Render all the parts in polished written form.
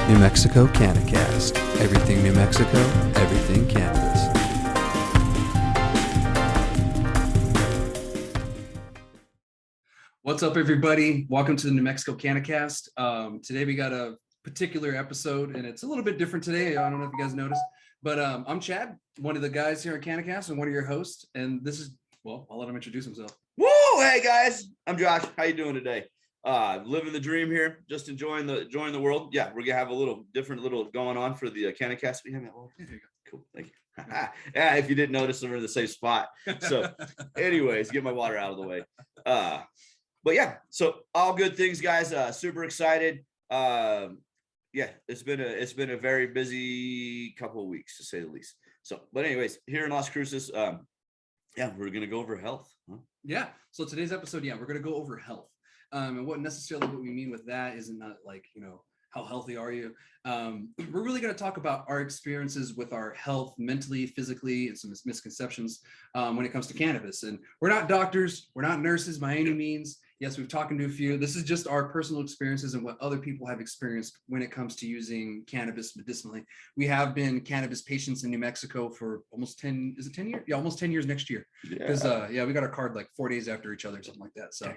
New Mexico CannaCast. Everything New Mexico, everything cannabis. What's up, everybody? Welcome to the New Mexico CannaCast. Today we got a particular episode, and it's a little bit different today. I don't know if you guys noticed, but I'm Chad, one of the guys here at CannaCast and one of your hosts. And this is, well, I'll let him introduce himself. Woo! Hey guys, I'm Josh. How you doing today? Living the dream here, just enjoying the world. Yeah, we're gonna have a little going on for the CannaCast. We have it. Oh, there you go. Cool, thank you. Yeah, if you didn't notice, we're in the same spot. So, anyways, get my water out of the way. But yeah, so all good things, guys. Super excited. Yeah, it's been a very busy couple of weeks, to say the least. So, but anyways, here in Las Cruces, yeah, we're gonna go over health. Huh? Yeah. So today's episode, yeah, we're gonna go over health. And what we mean with that isn't not like, how healthy are you? We're really going to talk about our experiences with our health, mentally, physically, and some misconceptions when it comes to cannabis. And we're not doctors, we're not nurses by any means. Yes, we've talked to a few. This is just our personal experiences and what other people have experienced when it comes to using cannabis medicinally. We have been cannabis patients in New Mexico for almost 10, is it 10 years? Yeah, almost 10 years next year. Because we got our card like 4 days after each other, something like that. So.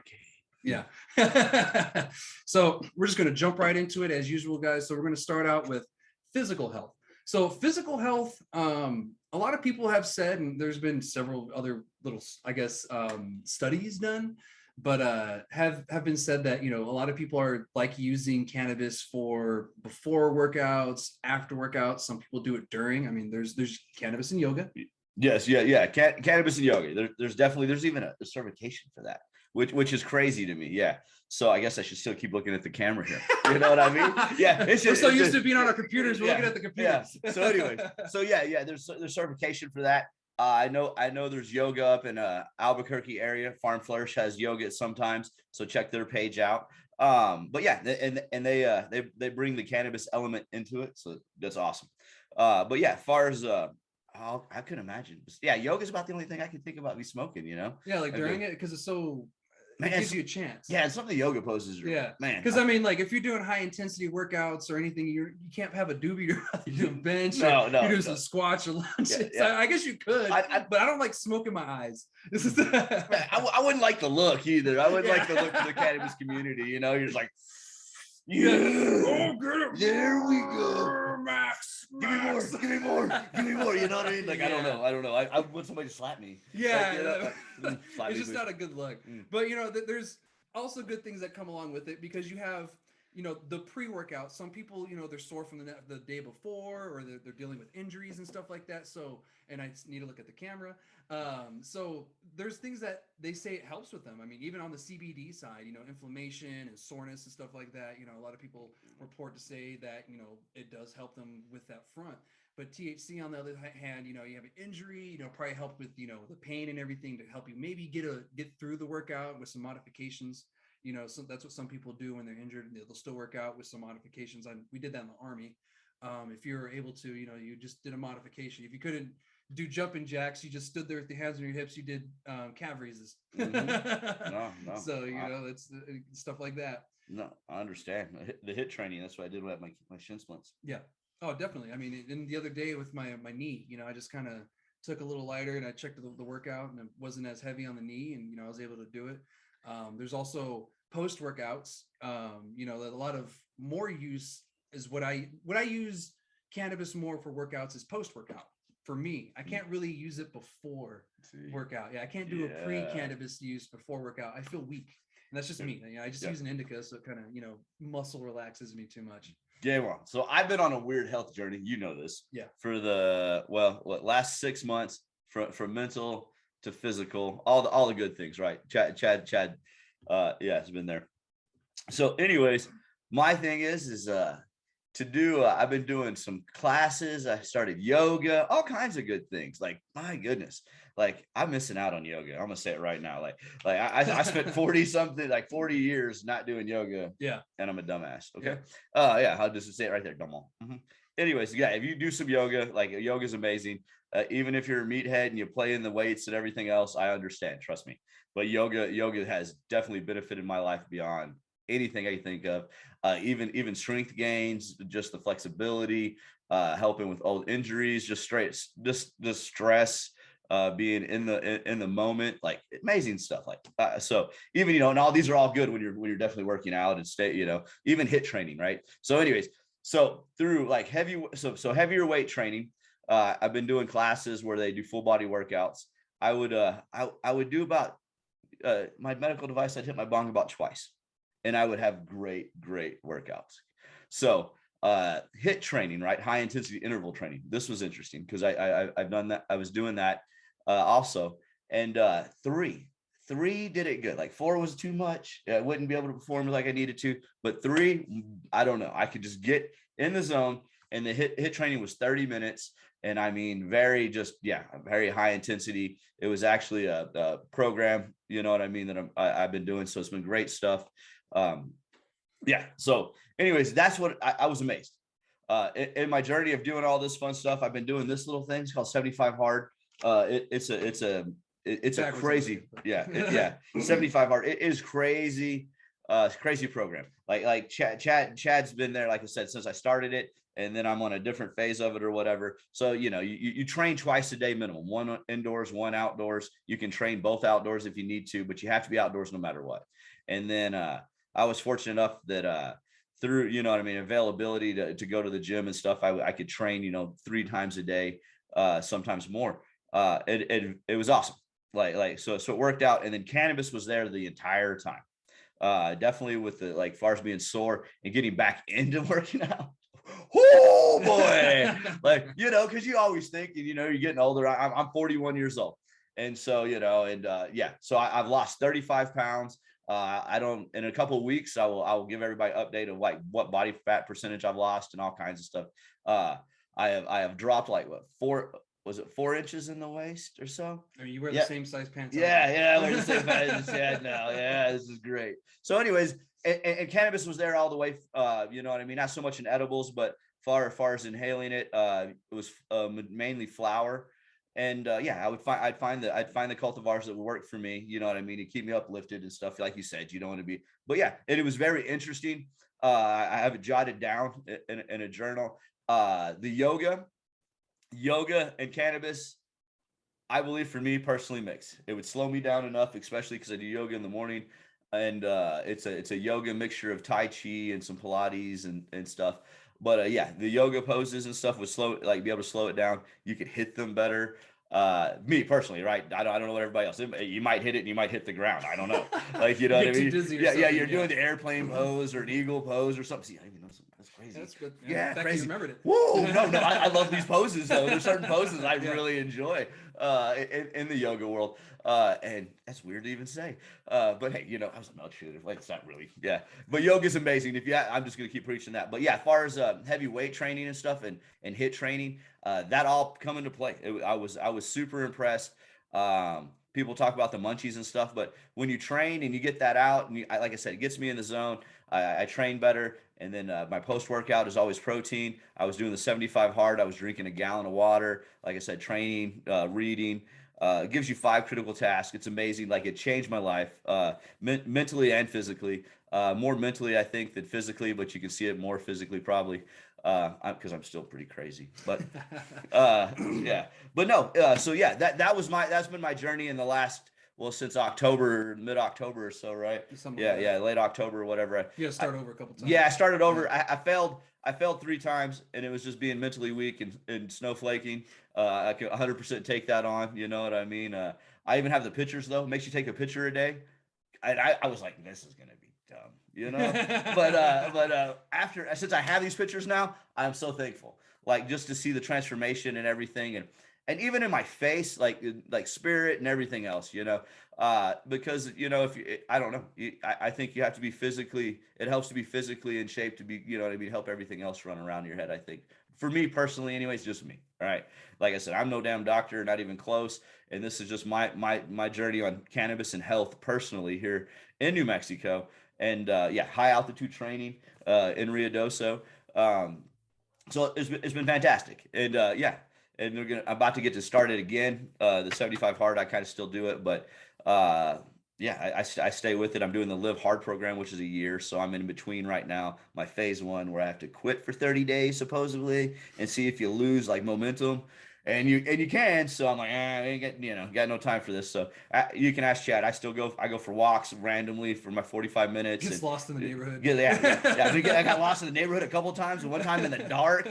Yeah. So we're just going to jump right into it as usual, guys. So we're going to start out with physical health. So physical health, a lot of people have said, and there's been several other little, studies done, but have been said that, a lot of people are like using cannabis for before workouts, after workouts. Some people do it during. I mean, there's cannabis and yoga. Yes. Yeah. Cannabis and yoga. There's even a certification for that. Which is crazy to me. Yeah. So I guess I should still keep looking at the camera here. You know what I mean? Yeah. We're so used to being on our computers. We're looking at the computers. Yeah. So anyways, there's certification for that. I know there's yoga up in Albuquerque area. Farm Flourish has yoga sometimes. So check their page out. But yeah, and they bring the cannabis element into it. So that's awesome. But yeah, as far as I couldn't imagine. Yeah, yoga is about the only thing I can think about me smoking, Yeah, like during it, because it's so, it gives you a chance. Yeah, and some of the yoga poses are, man. Because I mean, like if you're doing high intensity workouts or anything, you can't have a doobie. You're doing bench. No, you're doing some squats or lunges. Yeah. I guess you could, but I don't like smoking my eyes. I wouldn't like the look either. I wouldn't like the look of the cannabis community. You're just like, yeah. Oh, good. There we go. Max. Give me more. You know what I mean? Like, yeah. I don't know. I want somebody to slap me. Yeah. It's just not a good look. But, there's also good things that come along with it because you have, the pre-workout. Some people, they're sore from the day before or they're dealing with injuries and stuff like that. So, and I need to look at the camera. So there's things that they say it helps with them. I mean, even on the CBD side, inflammation and soreness and stuff like that, a lot of people report to say that, it does help them with that front. But THC on the other hand, you have an injury, probably help with, the pain and everything to help you maybe get through the workout with some modifications. So that's what some people do when they're injured. They'll still work out with some modifications. We did that in the Army. If you're able to, you just did a modification. If you couldn't do jumping jacks, you just stood there with the hands on your hips. You did calf raises. Mm-hmm. No. So it's stuff like that. No, I understand the hit training. That's what I did with my shin splints. Yeah. Oh, definitely. I mean, and the other day with my knee, I just kind of took a little lighter and I checked the workout and it wasn't as heavy on the knee, and I was able to do it. There's also post workouts. A lot of more use is what I use cannabis more for workouts is post workout. For me, I can't really use it before workout. Yeah, I can't do a pre-cannabis use before workout. I feel weak, and that's just me. I just use an indica, so it kind of muscle relaxes me too much. Yeah, well, so I've been on a weird health journey. You know this. Yeah. For the last 6 months, from mental to physical, all the good things, right? Chad, has been there. So, anyways, my thing is to do. I've been doing some classes. I started yoga, all kinds of good things. Like, my goodness, like I'm missing out on yoga. I'm gonna say it right now. Like I spent 40 years not doing yoga. Yeah. And I'm a dumbass. Okay. Yeah. I'll just say it right there. Dumb. Mm-hmm. Anyways, yeah, if you do some yoga, like yoga is amazing. Even if you're a meathead and you play in the weights and everything else, I understand. Trust me. But yoga has definitely benefited my life beyond anything I think of, even strength gains, just the flexibility, helping with old injuries, just stress, being in the moment, like amazing stuff. Like so even, and all these are all good when you're definitely working out and even HIIT training, right? So anyways, so through like heavier weight training, I've been doing classes where they do full body workouts. I would do about my medical device, I'd hit my bong about twice, and I would have great workouts. So HIIT training, right? High intensity interval training. This was interesting because I've done that. I was doing that also. And three did it good. Like 4 was too much. I wouldn't be able to perform like I needed to, but 3, I don't know. I could just get in the zone, and the HIIT training was 30 minutes. And I mean, very high intensity. It was actually a program, you know what I mean, that I've been doing. So it's been great stuff. So anyways, that's what I was amazed. In my journey of doing all this fun stuff, I've been doing this little thing. It's called 75 hard. It's a crazy, 75 hard. It is crazy. It's a crazy program. Like Chad's been there, like I said, since I started it, and then I'm on a different phase of it or whatever. So, you train twice a day minimum, 1 indoors, 1 outdoors. You can train both outdoors if you need to, but you have to be outdoors no matter what. And then I was fortunate enough that through, availability to go to the gym and stuff, I could train, 3 times a day, sometimes more. It was awesome. So it worked out. And then Cannabis was there the entire time. Definitely with the, like, far as being sore and getting back into working out. Oh boy. Because you always think, you're getting older. I'm 41 years old. And so, so I've lost 35 pounds. In a couple of weeks, I will give everybody an update of like what body fat percentage I've lost and all kinds of stuff. I have dropped like 4 inches in the waist or so. Or you wear the same size pants? I wear the same pants. This is great. So anyways, and Cannabis was there all the way. You know what I mean? Not so much in edibles, but far as inhaling it, it was mainly flower. And I'd find the cultivars that would work for me, you know what I mean, to keep me uplifted and stuff. Like you said, you don't want to be, but and it was very interesting. I have it jotted down in a journal. The yoga and Cannabis, I believe for me personally mix. It would slow me down enough, especially because I do yoga in the morning, and it's a yoga mixture of Tai Chi and some Pilates and stuff. But the yoga poses and stuff would be able to slow it down. You could hit them better. Me personally, right? I don't know what everybody else. You might hit it and you might hit the ground. I don't know. Like, you know what I mean? You're doing the airplane pose or an eagle pose or something. See, I even know that's crazy. That's good. Yeah, crazy. You remembered it. Whoa, no, I love these poses though. There's certain poses I really enjoy in the yoga world. And that's weird to even say. But hey, I was a milk shooter. Like, it's not really, But yoga's amazing. I'm just gonna keep preaching that. But as far as heavy weight training and stuff and HIIT training, that all come into play. I was super impressed. People talk about the munchies and stuff, but when you train and you get that out, and like I said, it gets me in the zone. I train better. And then my post-workout is always protein. I was doing the 75 hard. I was drinking a gallon of water. Like I said, training, reading. It gives you 5 critical tasks. It's amazing. Like, it changed my life, mentally and physically. More mentally, I think, than physically, but you can see it more physically probably, because I'm still pretty crazy. But but no. That's been my journey in the last, since October, mid-October or so, right? Late October or whatever. You gotta start over a couple times. Yeah, I started over. I failed 3 times, and it was just being mentally weak and snowflaking. I could 100% take that on. You know what I mean? I even have the pictures though. Makes you take a picture a day. I was like, this is gonna be dumb, but since I have these pictures now, I'm so thankful. Like, just to see the transformation and everything, and even in my face, like spirit and everything else, because if you, I don't know, I think you have to be physically. It helps to be physically in shape to be, what I mean, help everything else run around your head. I think for me personally, anyways, just me. All right, like I said, I'm no damn doctor, not even close, and this is just my journey on cannabis and health personally here in New Mexico, and high altitude training in Ruidoso. So it's been fantastic, and and I'm about to get to start it again. The 75 hard, I kind of still do it, but yeah, I stay with it. I'm doing the Live Hard program, which is a year. So I'm in between right now, my phase one, where I have to quit for 30 days supposedly and see if you lose like momentum. And you can. So I'm like, I ain't got, got no time for this. So you can ask Chad. I go for walks randomly for my 45 minutes Gets and lost in the neighborhood. yeah. I got lost in the neighborhood a couple times, and one time in the dark.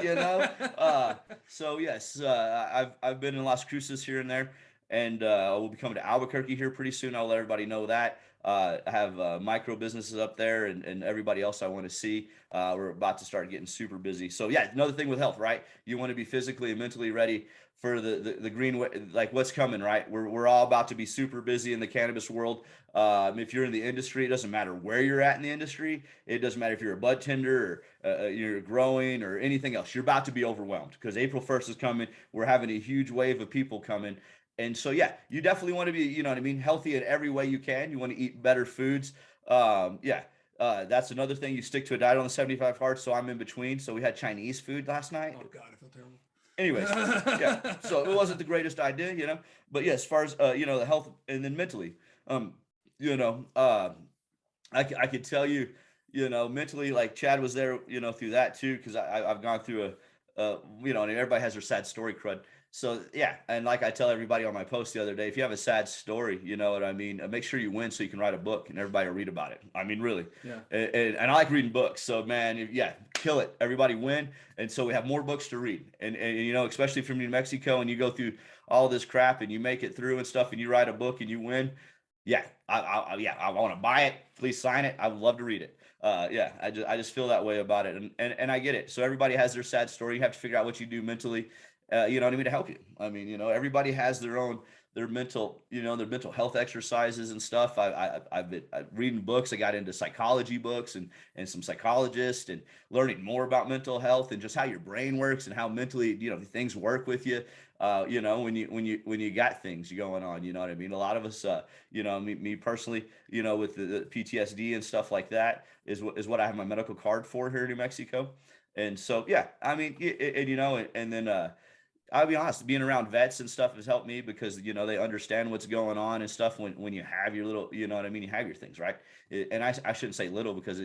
So yes, I've been in Las Cruces here and there, and we'll be coming to Albuquerque here pretty soon. I'll let everybody know that. I have micro businesses up there, and everybody else I want to see. We're about to start getting super busy. So yeah, another thing with health, right? You want to be physically and mentally ready for the green, like what's coming, right? We're all about to be super busy in the cannabis world. If you're in the industry, it doesn't matter where you're at in the industry. It doesn't matter if you're a bud tender or you're growing or anything else. You're about to be overwhelmed because April 1st is coming. We're having a huge wave of people coming. And so, yeah, you definitely want to be, you know what I mean, healthy in every way you can. You want to eat better foods. Yeah, that's another thing. You stick to a diet on the 75 hard. So I'm in between. So we had Chinese food last night. Oh God, I feel terrible. Anyways, yeah. So it wasn't the greatest idea. But yeah, as far as the health and then mentally, um, you know, uh, I could tell you, mentally, like Chad was there, through that too, because I've gone through and everybody has their sad story crud. So yeah, and like I tell everybody on my post the other day, if you have a sad story, you know what I mean, make sure you win so you can write a book and everybody will read about it. I mean, really. Yeah. And I like reading books, so man, yeah, kill it. Everybody win, and so we have more books to read, and especially from New Mexico, and you go through all this crap and you make it through and stuff, and you write a book and you win. Yeah, I want to buy it. Please sign it. I would love to read it. Yeah, I just feel that way about it, and I get it. So everybody has their sad story. You have to figure out what you do mentally, you know what I mean, to help you. I mean, everybody has their mental health exercises and stuff. I've been reading books. I got into psychology books and some psychologists and learning more about mental health and just how your brain works and how mentally things work with you. When you got things going on, you know what I mean. A lot of us, me personally, with the PTSD and stuff like that, is what I have my medical card for here in New Mexico. And so, yeah, I mean, and then I'll be honest, being around vets and stuff has helped me because they understand what's going on and stuff when you have your little, you know what I mean, you have your things, right? And I shouldn't say little because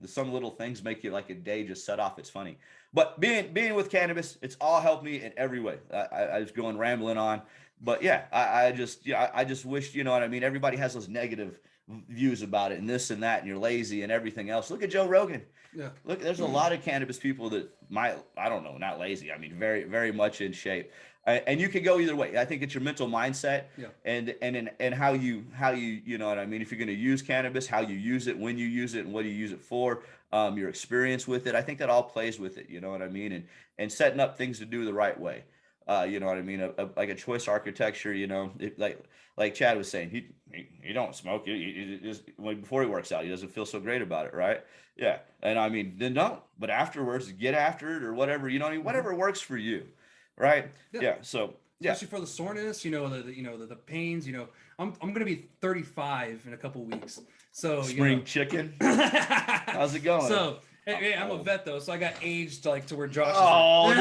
some little things make you like a day just set off. It's funny, but being with cannabis, it's all helped me in every way. I was going rambling on, but yeah, I just wish, you know what I mean, everybody has those negative views about it and this and that, and you're lazy and everything else. Look at Joe Rogan. Yeah. Look, there's a lot of cannabis people that I don't know, not lazy. I mean, very, very much in shape. And you can go either way. I think it's your mental mindset, Yeah. and how you you know what I mean. If you're going to use cannabis, how you use it, when you use it, and what do you use it for. Your experience with it. I think that all plays with it. You know what I mean. And setting up things to do the right way. You know what I mean. Like a choice architecture. Like Chad was saying, he don't smoke. He just before he works out, he doesn't feel so great about it, right? Yeah, and I mean, then don't. But afterwards, get after it or whatever. You know what I mean? Whatever works for you, right? Yeah. So yeah, especially for the soreness, the pains. I'm gonna be 35 in a couple weeks. So spring chicken. How's it going? So hey, I'm a vet though, so I got aged like to where Josh. Oh,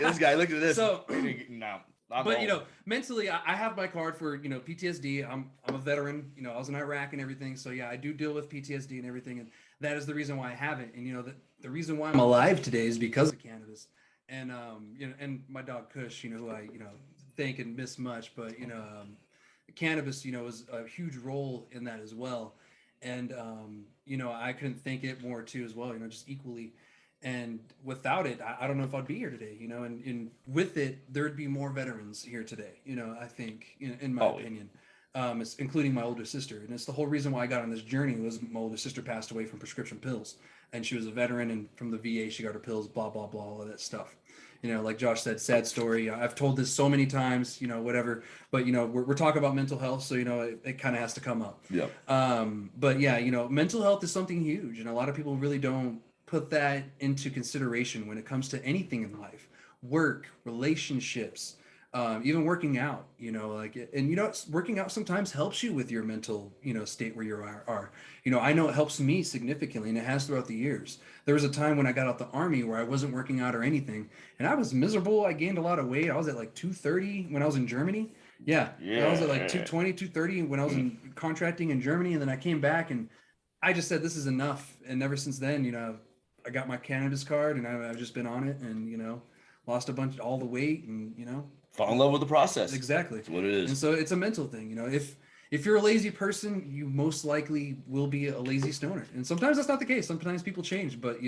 this guy. Look at this. So no. But mentally, I have my card for PTSD. I'm a veteran. I was in Iraq and everything. So yeah, I do deal with PTSD and everything, and that is the reason why I have it. And the reason why I'm alive today is because of cannabis. And and my dog Kush, who I thank and miss much, but cannabis is a huge role in that as well. And I couldn't thank it more too as well. Just equally. And without it, I don't know if I'd be here today, and with it, there'd be more veterans here today, I think, in my opinion, it's including my older sister. And it's the whole reason why I got on this journey was my older sister passed away from prescription pills, and she was a veteran, and from the VA, she got her pills, blah, blah, blah, all of that stuff. Like Josh said, sad story. I've told this so many times, whatever, but, we're talking about mental health. So, it kind of has to come up. Yeah. But yeah, mental health is something huge, and a lot of people really don't put that into consideration when it comes to anything in life, work, relationships, even working out, working out sometimes helps you with your mental, state where you are. I know it helps me significantly, and it has throughout the years. There was a time when I got out the army where I wasn't working out or anything, and I was miserable. I gained a lot of weight. I was at like 230 when I was in Germany, Yeah. Yeah. I was at like 220, 230 when I was in contracting in Germany. And then I came back and I just said, this is enough. And ever since then, I got my cannabis card and I've just been on it and, lost all the weight and, Fall in love with the process. exactly. That's what it is. And so it's a mental thing, if you're a lazy person, you most likely will be a lazy stoner. And sometimes that's not the case. Sometimes people change, but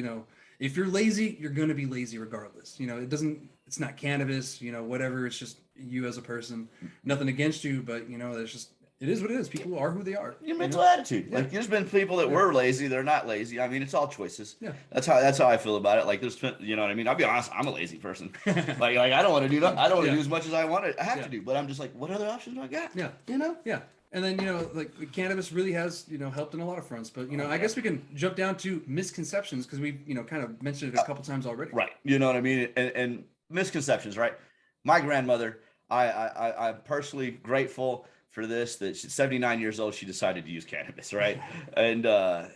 if you're lazy, you're going to be lazy regardless. It's not cannabis, whatever. It's just you as a person. Nothing against you, but it is what it is. People are who they are. Your mental attitude. Yeah. Like there's been people that were lazy, they're not lazy. I mean, it's all choices. Yeah. That's how I feel about it. Like there's, you know what I mean? I'll be honest, I'm a lazy person. like I don't want to do that. I don't want to do as much as I have to do, but I'm just like, what other options do I got? Yeah. Yeah. And then, like cannabis really has, helped in a lot of fronts, but, I guess we can jump down to misconceptions because we, kind of mentioned it a couple times already. Right. You know what I mean? And misconceptions, right? My grandmother, I'm personally grateful for this, that she's 79 years old. She decided to use cannabis. Right. And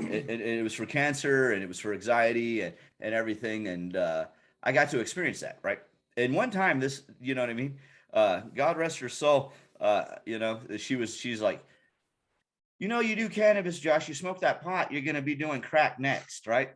it was for cancer and it was for anxiety and everything. And I got to experience that. Right. And one time this, you know what I mean? God rest her soul. She's like, you do cannabis, Josh, you smoke that pot, you're going to be doing crack next. Right.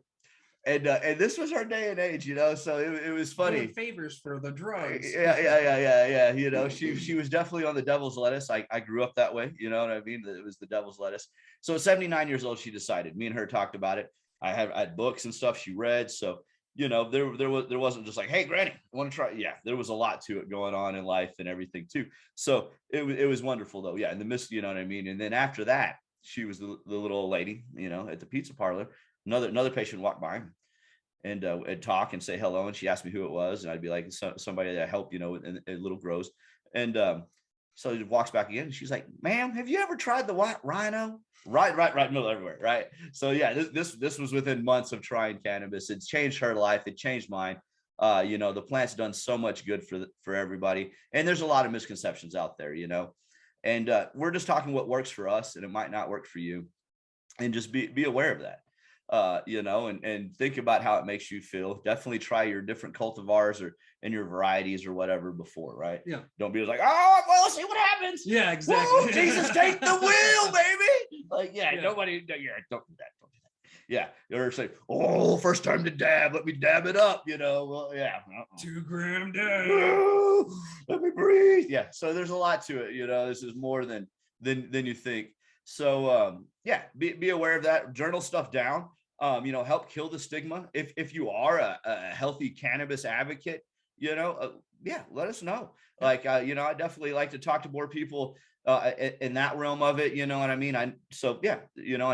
And this was her day and age, so it was funny. Doing favors for the drugs. Yeah. She was definitely on the devil's lettuce. I grew up that way. You know what I mean? It was the devil's lettuce. So at 79 years old, she decided. Me and her talked about it. I had books and stuff she read. So, there wasn't just like, hey, Granny, I want to try. Yeah, there was a lot to it going on in life and everything too. So it was wonderful though. Yeah. And you know what I mean? And then after that, she was the little old lady, at the pizza parlor. Another patient walked by and talk and say hello. And she asked me who it was. And I'd be like, somebody that helped, in little grows. And so he walks back again. And she's like, ma'am, have you ever tried the white rhino? Right. No, everywhere. Right. So yeah, this was within months of trying cannabis. It's changed her life. It changed mine. The plant's done so much good for everybody. And there's a lot of misconceptions out there, and we're just talking what works for us and it might not work for you. And just be aware of that. And think about how it makes you feel. Definitely try your different cultivars and your varieties or whatever before, right? Yeah. Don't be like, oh, well, let's see what happens. Yeah, exactly. Woo, Jesus, take the wheel, baby. Like, nobody, don't do that. Yeah. Or say, oh, first time to dab. Let me dab it up, Well, yeah. 2 gram dab. Let me breathe. Yeah. So there's a lot to it, This is more than you think. So be aware of that. Journal stuff down. Help kill the stigma. If you are a healthy cannabis advocate, let us know. Like, I definitely like to talk to more people in that realm of it. You know what I mean? And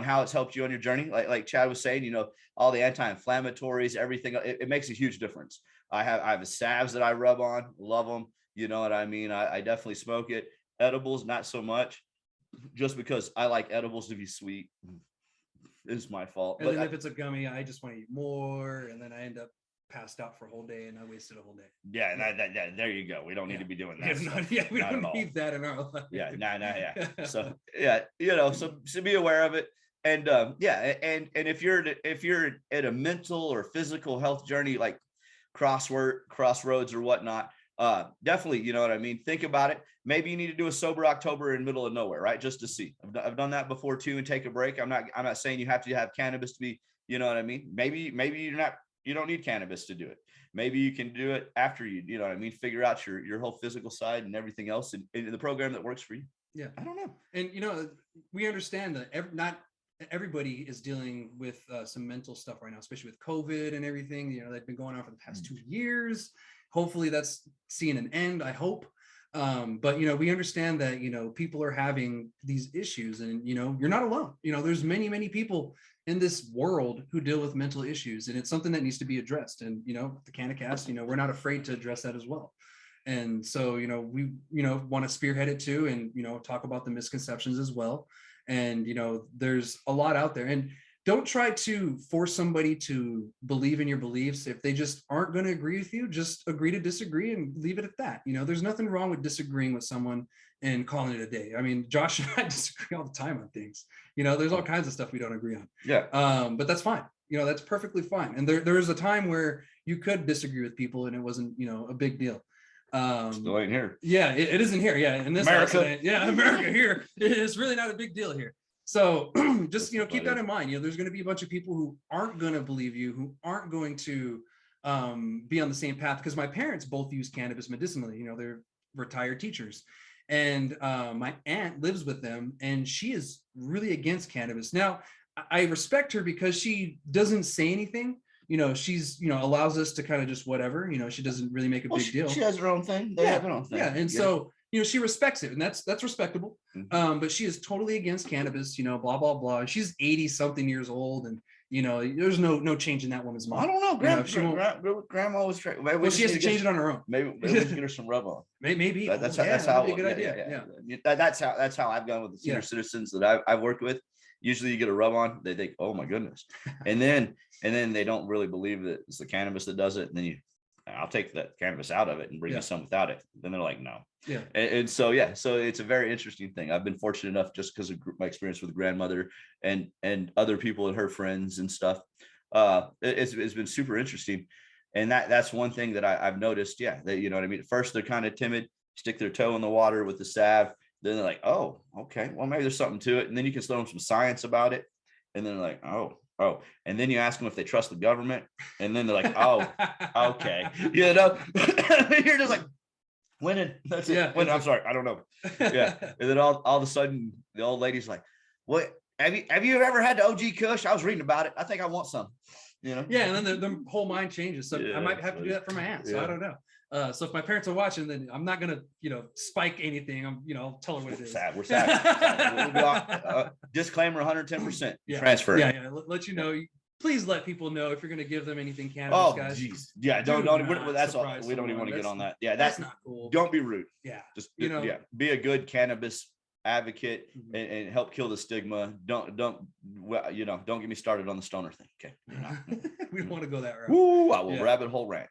how it's helped you on your journey. Like Chad was saying, all the anti-inflammatories, everything, it makes a huge difference. I have a salves that I rub on, love them. You know what I mean? I definitely smoke it. Edibles, not so much, just because I like edibles to be sweet. It's my fault. And then if it's a gummy, I just want to eat more, and then I end up passed out for a whole day, and I wasted a whole day. Yeah, there you go. We don't need to be doing that. We don't need that in our life. Yeah, yeah. So so be aware of it, and and if you're at a mental or physical health journey, like crossroads or whatnot, definitely, you know what I mean? Think about it. Maybe you need to do a sober October in middle of nowhere, right? Just to see. I've done that before too, and take a break. I'm not saying you have to have cannabis to be, you know what I mean? Maybe you don't need cannabis to do it. Maybe you can do it after you know what I mean? Figure out your whole physical side and everything else in the program that works for you. Yeah. I don't know. And, we understand that not everybody is dealing with some mental stuff right now, especially with COVID and everything, that's been going on for the past 2 years. Hopefully that's seeing an end, I hope. But, we understand that, people are having these issues and, you're not alone. There's many, many people in this world who deal with mental issues, and it's something that needs to be addressed. And, the CannaCast, we're not afraid to address that as well. And so, we, want to spearhead it too, and, talk about the misconceptions as well. And, there's a lot out there, and don't try to force somebody to believe in your beliefs. If they just aren't going to agree with you, just agree to disagree and leave it at that. There's nothing wrong with disagreeing with someone and calling it a day. I mean, Josh and I disagree all the time on things. There's all kinds of stuff we don't agree on. Yeah. But that's fine. That's perfectly fine. And there was a time where you could disagree with people and it wasn't, a big deal. Still ain't here. Yeah, it isn't here. Yeah, in this America. America here. It's really not a big deal here. So just keep that in mind. There's going to be a bunch of people who aren't going to believe you, who aren't going to be on the same path. Because my parents both use cannabis medicinally. They're retired teachers, and my aunt lives with them, and she is really against cannabis. Now, I respect her because she doesn't say anything. She's allows us to kind of just whatever. She doesn't really make a big deal. She has her own thing. They have their own thing. Yeah, and so she respects it, and that's respectable. But she is totally against cannabis. Blah blah blah. She's 80 something years old, and there's no change in that woman's mind. I don't know. Grandma was trying. Well, she has to change it on her own. Maybe we should get her some rub on. Maybe that's how. A good idea. That's how I've gone with the senior citizens that I've worked with. Usually you get a rub on, they think, oh my goodness. And then they don't really believe that it's the cannabis that does it. And then I'll take that cannabis out of it and bring you some without it. Then they're like, no. Yeah. And so it's a very interesting thing. I've been fortunate enough just because of my experience with grandmother and other people and her friends and stuff. It's been super interesting. And that's one thing that I've noticed. Yeah. That, you know what I mean? At first they're kind of timid, stick their toe in the water with the salve. Then they're like, oh, okay, well, maybe there's something to it. And then you can throw them some science about it. And then they're like, oh. And then you ask them if they trust the government. And then they're like, oh, okay. You're just like, winning. That's it. Winning. I'm sorry. I don't know. Yeah. And then all of a sudden, the old lady's like, what? Have you ever had the OG Kush? I was reading about it. I think I want some. Yeah. And then the whole mind changes. So I might have to do that for my aunt. So I don't know. So if my parents are watching, then I'm not gonna, spike anything. I'll tell her what it is. We're sad. Disclaimer: 110% transfer. Yeah. Let you know. Please let people know if you're gonna give them anything cannabis, guys. Geez. Yeah. Don't. That's all. We don't even want to get on that. Yeah. That's not cool. Don't be rude. Yeah. Just be a good cannabis advocate and help kill the stigma. Don't get me started on the stoner thing. Okay. We don't want to go that route. Ooh, I will rabbit hole rant.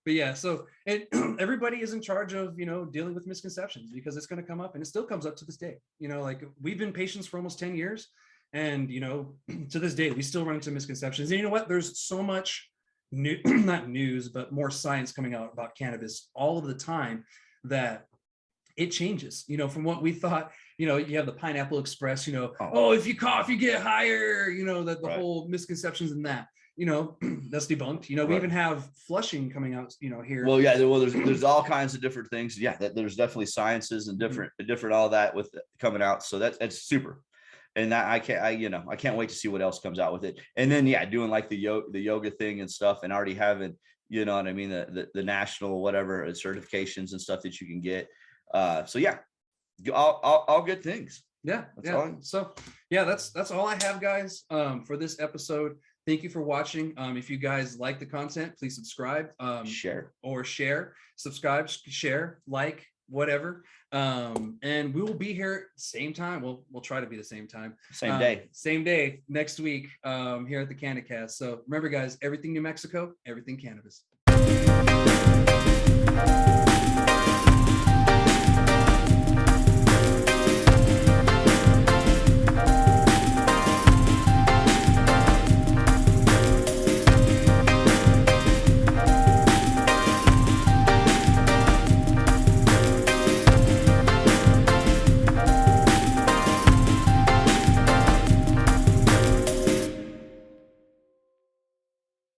But so and everybody is in charge of dealing with misconceptions, because it's going to come up, and it still comes up to this day. Like we've been patients for almost 10 years, and to this day we still run into misconceptions. And you know what? There's so much new, not news, but more science coming out about cannabis all of the time that it changes, from what we thought. You have the Pineapple Express, if you cough, you get higher, the whole misconceptions in that, that's debunked. We even have flushing coming out, here. Well, there's all kinds of different things. Yeah, there's definitely sciences and different all that with coming out. So that's super. And that I can't wait to see what else comes out with it. And then, doing like the yoga thing and stuff, and already having, the national, whatever certifications and stuff that you can get. All good things. So that's all I have, guys, for this episode. Thank you for watching. If you guys like the content, please subscribe, share, subscribe, share, like, whatever. And we will be here same time. We'll try to be the same time. Same day next week, here at the NMCannaCast. So remember, guys, everything New Mexico, everything cannabis.